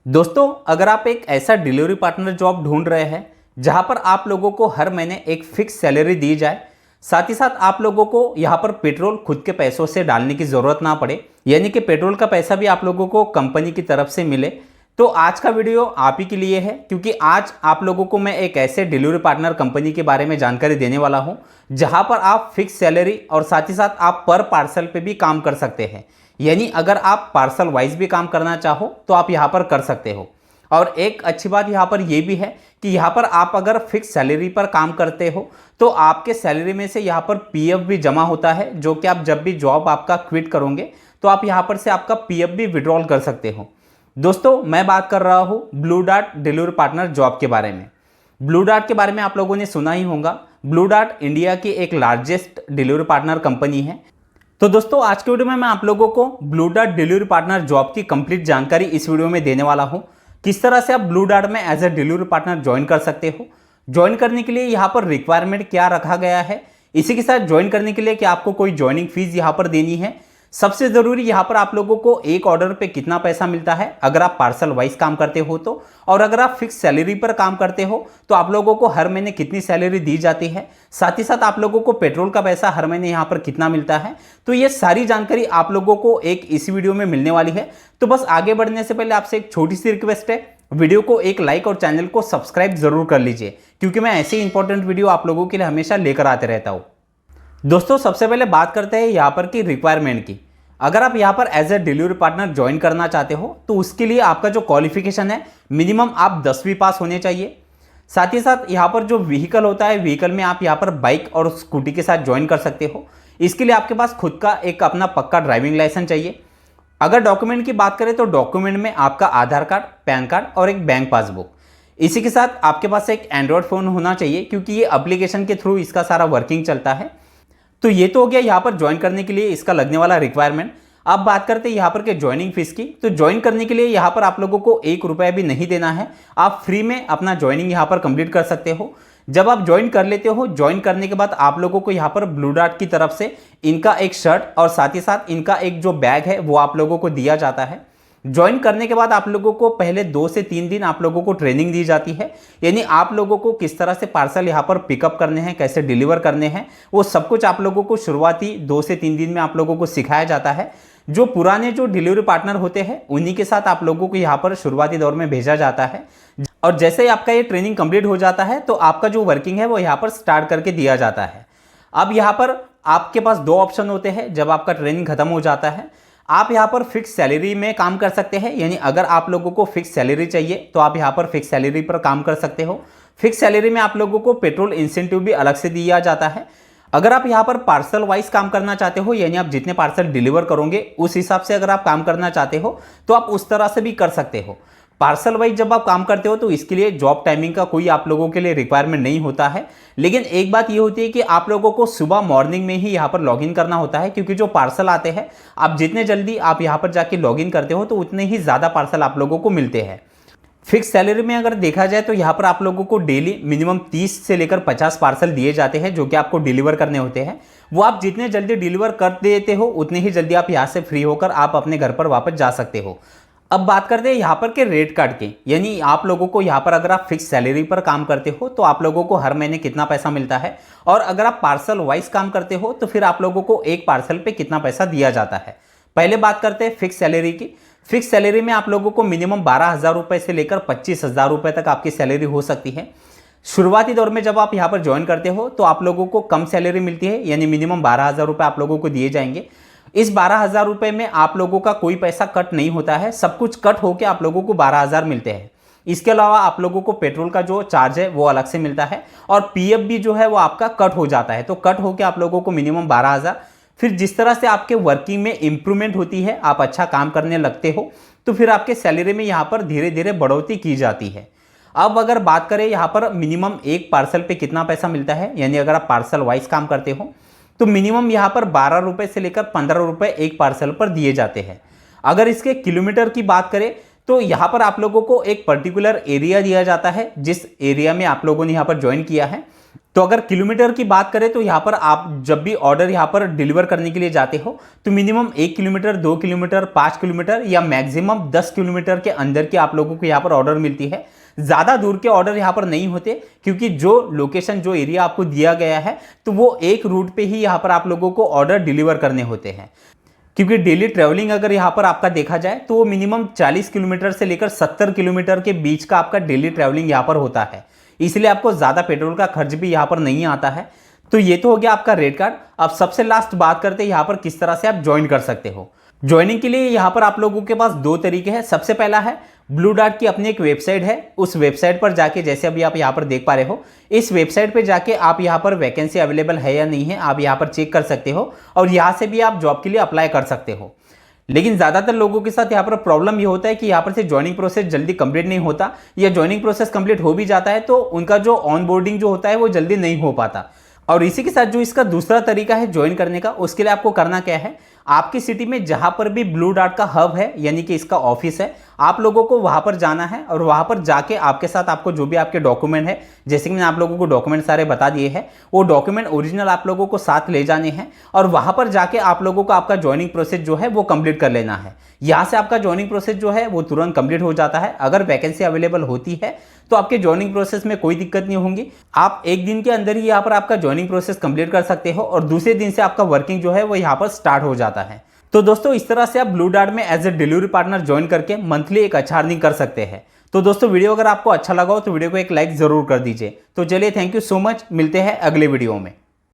दोस्तों, अगर आप एक ऐसा डिलीवरी पार्टनर जॉब ढूंढ रहे हैं जहां पर आप लोगों को हर महीने एक फिक्स सैलरी दी जाए, साथ ही साथ आप लोगों को यहां पर पेट्रोल खुद के पैसों से डालने की ज़रूरत ना पड़े, यानी कि पेट्रोल का पैसा भी आप लोगों को कंपनी की तरफ से मिले, तो आज का वीडियो आप ही के लिए है। क्योंकि आज आप लोगों को मैं एक ऐसे डिलीवरी पार्टनर कंपनी के बारे में जानकारी देने वाला हूं जहां पर आप फिक्स सैलरी और साथ ही साथ आप पर पार्सल पे भी काम कर सकते हैं। यानी अगर आप पार्सल वाइज भी काम करना चाहो तो आप यहाँ पर कर सकते हो। और एक अच्छी बात यहाँ पर यह भी है कि यहाँ पर आप अगर फिक्स सैलरी पर काम करते हो तो आपके सैलरी में से यहाँ पर पीएफ भी जमा होता है, जो कि आप जब भी जॉब आपका क्विट करोगे तो आप यहाँ पर से आपका पीएफ भी विड्रॉल कर सकते हो। दोस्तों, मैं बात कर रहा हूँ blue dart delivery partner job के बारे में। ब्लू डार्ट के बारे में आप लोगों ने सुना ही होगा। ब्लू डार्ट इंडिया की एक लार्जेस्ट डिलीवरी पार्टनर कंपनी है। तो दोस्तों, आज के वीडियो में मैं आप लोगों को blue dart delivery partner job की कंप्लीट जानकारी इस वीडियो में देने वाला हूं। किस तरह से आप ब्लू डार्ट में as a delivery partner join कर सकते हो, ज्वाइन करने के लिए यहां पर रिक्वायरमेंट क्या रखा गया है, इसी के साथ ज्वाइन करने के लिए कि आपको कोई ज्वाइनिंग फीस यहां पर देनी है, सबसे जरूरी यहां पर आप लोगों को एक ऑर्डर पे कितना पैसा मिलता है अगर आप पार्सल वाइज काम करते हो तो, और अगर आप फिक्स सैलरी पर काम करते हो तो आप लोगों को हर महीने कितनी सैलरी दी जाती है, साथ ही साथ आप लोगों को पेट्रोल का पैसा हर महीने यहां पर कितना मिलता है। तो ये सारी जानकारी आप लोगों को एक इसी वीडियो में मिलने वाली है। तो बस आगे बढ़ने से पहले आपसे एक छोटी सी रिक्वेस्ट है, वीडियो को एक लाइक और चैनल को सब्सक्राइब जरूर कर लीजिए, क्योंकि मैं ऐसे इंपॉर्टेंट वीडियो आप लोगों के लिए हमेशा लेकर आते रहता हूं। दोस्तों, सबसे पहले बात करते हैं यहाँ पर की रिक्वायरमेंट की। अगर आप यहाँ पर as a delivery partner join करना चाहते हो तो उसके लिए आपका जो क्वालिफिकेशन है, मिनिमम आप 10वीं पास होने चाहिए। साथ ही साथ यहाँ पर जो व्हीकल होता है, व्हीकल में आप यहाँ पर बाइक और स्कूटी के साथ ज्वाइन कर सकते हो। इसके लिए आपके पास खुद का एक अपना पक्का ड्राइविंग लाइसेंस चाहिए। अगर डॉक्यूमेंट की बात करें तो डॉक्यूमेंट में आपका आधार कार्ड, पैन कार्ड और एक बैंक पासबुक। इसी के साथ आपके पास एक एंड्रॉयड फ़ोन होना चाहिए, क्योंकि ये एप्लीकेशन के थ्रू इसका सारा वर्किंग चलता है। तो ये तो हो गया यहाँ पर ज्वाइन करने के लिए इसका लगने वाला रिक्वायरमेंट। अब बात करते हैं यहाँ पर के ज्वाइनिंग फीस की। तो ज्वाइन करने के लिए यहाँ पर आप लोगों को 1 रुपया भी नहीं देना है, आप फ्री में अपना ज्वाइनिंग यहाँ पर कंप्लीट कर सकते हो। जब आप ज्वाइन कर लेते हो, ज्वाइन करने के बाद आप लोगों को यहाँ पर ब्लू डार्ट की तरफ से इनका एक शर्ट और साथ ही साथ इनका एक जो बैग है वो आप लोगों को दिया जाता है। ज्वाइन करने के बाद आप लोगों को पहले 2 से 3 दिन आप लोगों को ट्रेनिंग दी जाती है, यानी आप लोगों को किस तरह से पार्सल यहाँ पर पिकअप करने हैं, कैसे डिलीवर करने हैं, वो सब कुछ आप लोगों को शुरुआती 2 से 3 दिन में आप लोगों को सिखाया जाता है। जो पुराने जो डिलीवरी पार्टनर होते हैं उन्हीं के साथ आप लोगों को यहाँ पर शुरुआती दौर में भेजा जाता है। और जैसे ही आपका ये ट्रेनिंग कंप्लीट हो जाता है तो आपका जो वर्किंग है वो यहाँ पर स्टार्ट करके दिया जाता है। अब यहाँ पर आपके पास 2 ऑप्शन होते हैं। जब आपका ट्रेनिंग खत्म हो जाता है, आप यहाँ पर फिक्स सैलरी में काम कर सकते हैं, यानी अगर आप लोगों को फिक्स सैलरी चाहिए तो आप यहाँ पर फिक्स सैलरी पर काम कर सकते हो। फिक्स सैलरी में आप लोगों को पेट्रोल इंसेंटिव भी अलग से दिया जाता है। अगर आप यहाँ पर पार्सल वाइज काम करना चाहते हो, यानी आप जितने पार्सल डिलीवर करोगे उस हिसाब से अगर आप काम करना चाहते हो तो आप उस तरह से भी कर सकते हो। पार्सल वाइज जब आप काम करते हो तो इसके लिए जॉब टाइमिंग का कोई आप लोगों के लिए रिक्वायरमेंट नहीं होता है। लेकिन एक बात ये होती है कि आप लोगों को सुबह मॉर्निंग में ही यहाँ पर लॉगिन करना होता है, क्योंकि जो पार्सल आते हैं आप जितने जल्दी आप यहाँ पर जाके लॉगिन करते हो तो उतने ही ज़्यादा पार्सल आप लोगों को मिलते हैं। फिक्स सैलरी में अगर देखा जाए तो यहाँ पर आप लोगों को डेली मिनिमम 30 से लेकर 50 पार्सल दिए जाते हैं जो कि आपको डिलीवर करने होते हैं। वो आप जितने जल्दी डिलीवर कर देते हो उतने ही जल्दी आप यहाँ से फ्री होकर आप अपने घर पर वापस जा सकते हो। अब बात करते हैं यहाँ पर के रेट कार्ड के, यानी आप लोगों को यहाँ पर अगर आप फिक्स सैलरी पर काम करते हो तो आप लोगों को हर महीने कितना पैसा मिलता है, और अगर आप पार्सल वाइज काम करते हो तो फिर आप लोगों को एक पार्सल पे कितना पैसा दिया जाता है। पहले बात करते हैं फिक्स सैलरी की। फिक्स सैलरी में आप लोगों को मिनिमम 12,000 रुपये से लेकर 25,000 रुपये तक आपकी सैलरी हो सकती है। शुरुआती दौर में जब आप यहाँ पर ज्वाइन करते हो तो आप लोगों को कम सैलरी मिलती है, यानी मिनिमम 12,000 रुपये आप लोगों को दिए जाएंगे। इस 12,000 रुपये में आप लोगों का कोई पैसा कट नहीं होता है, सब कुछ कट होकर आप लोगों को 12,000 मिलते हैं। इसके अलावा आप लोगों को पेट्रोल का जो चार्ज है वो अलग से मिलता है, और पीएफ भी जो है वो आपका कट हो जाता है। तो कट होकर आप लोगों को मिनिमम 12,000। फिर जिस तरह से आपके वर्किंग में इंप्रूवमेंट होती है, आप अच्छा काम करने लगते हो, तो फिर आपके सैलरी में यहाँ पर धीरे धीरे बढ़ोतरी की जाती है। अब अगर बात करें यहाँ पर मिनिमम एक पार्सल पे कितना पैसा मिलता है, यानी अगर आप पार्सल वाइज काम करते हो तो मिनिमम यहाँ पर 12 रुपये से लेकर 15 रुपये एक पार्सल पर दिए जाते हैं। अगर इसके किलोमीटर की बात करें तो यहाँ पर आप लोगों को एक पर्टिकुलर एरिया दिया जाता है जिस एरिया में आप लोगों ने यहाँ पर ज्वाइन किया है। तो अगर किलोमीटर की बात करें तो यहाँ पर आप जब भी ऑर्डर यहाँ पर डिलीवर करने के लिए जाते हो तो मिनिमम 1 किलोमीटर, 2 किलोमीटर, 5 किलोमीटर या मैक्सिमम 10 किलोमीटर के अंदर की आप लोगों को यहाँ पर ऑर्डर मिलती है। ज़्यादा दूर के ऑर्डर यहाँ पर नहीं होते, क्योंकि जो लोकेशन, जो एरिया आपको दिया गया है तो वो एक रूट पे ही यहाँ पर आप लोगों को ऑर्डर डिलीवर करने होते हैं। क्योंकि डेली ट्रैवलिंग अगर यहाँ पर आपका देखा जाए तो वो मिनिमम 40 किलोमीटर से लेकर 70 किलोमीटर के बीच का आपका डेली ट्रैवलिंग यहाँ पर होता है, इसलिए आपको ज़्यादा पेट्रोल का खर्च भी यहाँ पर नहीं आता है। तो ये तो हो गया आपका रेट कार्ड। अब सबसे लास्ट बात करते हैं यहाँ पर किस तरह से आप ज्वाइन कर सकते हो। ज्वाइनिंग के लिए यहाँ पर आप लोगों के पास 2 तरीके हैं। सबसे पहला है ब्लू डार्ट की अपनी एक वेबसाइट है, उस वेबसाइट पर जाके, जैसे अभी आप यहाँ पर देख पा रहे हो, इस वेबसाइट पे जाके आप यहाँ पर वैकेंसी अवेलेबल है या नहीं है आप यहाँ पर चेक कर सकते हो और यहाँ से भी आप जॉब के लिए अप्लाई कर सकते हो। लेकिन ज़्यादातर लोगों के साथ यहाँ पर प्रॉब्लम ये होता है कि यहाँ पर से ज्वाइनिंग प्रोसेस जल्दी कंप्लीट नहीं होता, या ज्वाइनिंग प्रोसेस कंप्लीट हो भी जाता है तो उनका जो ऑन बोर्डिंग जो होता है वो जल्दी नहीं हो पाता। और इसी के साथ जो इसका दूसरा तरीका है ज्वाइन करने का, उसके लिए आपको करना क्या है, आपकी सिटी में जहां पर भी ब्लू डार्ट का हब है यानी कि इसका ऑफिस है, आप लोगों को वहां पर जाना है और वहां पर जाके आपके साथ आपको जो भी आपके डॉक्यूमेंट है, जैसे कि मैंने आप लोगों को डॉक्यूमेंट सारे बता दिए हैं, वो डॉक्यूमेंट ओरिजिनल आप लोगों को साथ ले जाने हैं और वहां पर जाके आप लोगों को आपका ज्वाइनिंग प्रोसेस जो है वो कंप्लीट कर लेना है। यहाँ से आपका ज्वाइनिंग प्रोसेस जो है वो तुरंत कंप्लीट हो जाता है। अगर वैकेंसी अवेलेबल होती है तो आपके ज्वाइनिंग प्रोसेस में कोई दिक्कत नहीं होंगी। आप एक दिन के अंदर ही यहाँ पर आपका ज्वाइनिंग प्रोसेस कंप्लीट कर सकते हो और दूसरे दिन से आपका वर्किंग जो है वो यहाँ पर स्टार्ट हो जाता है। तो दोस्तों इस तरह से आप ब्लू डार्ट में as a delivery partner join करके मंथली एक अच्छा अर्निंग कर सकते हैं। तो दोस्तों वीडियो अगर आपको अच्छा लगा हो तो वीडियो को एक लाइक जरूर कर दीजिए। तो चलिए, थैंक यू सो मच, मिलते हैं अगले वीडियो में।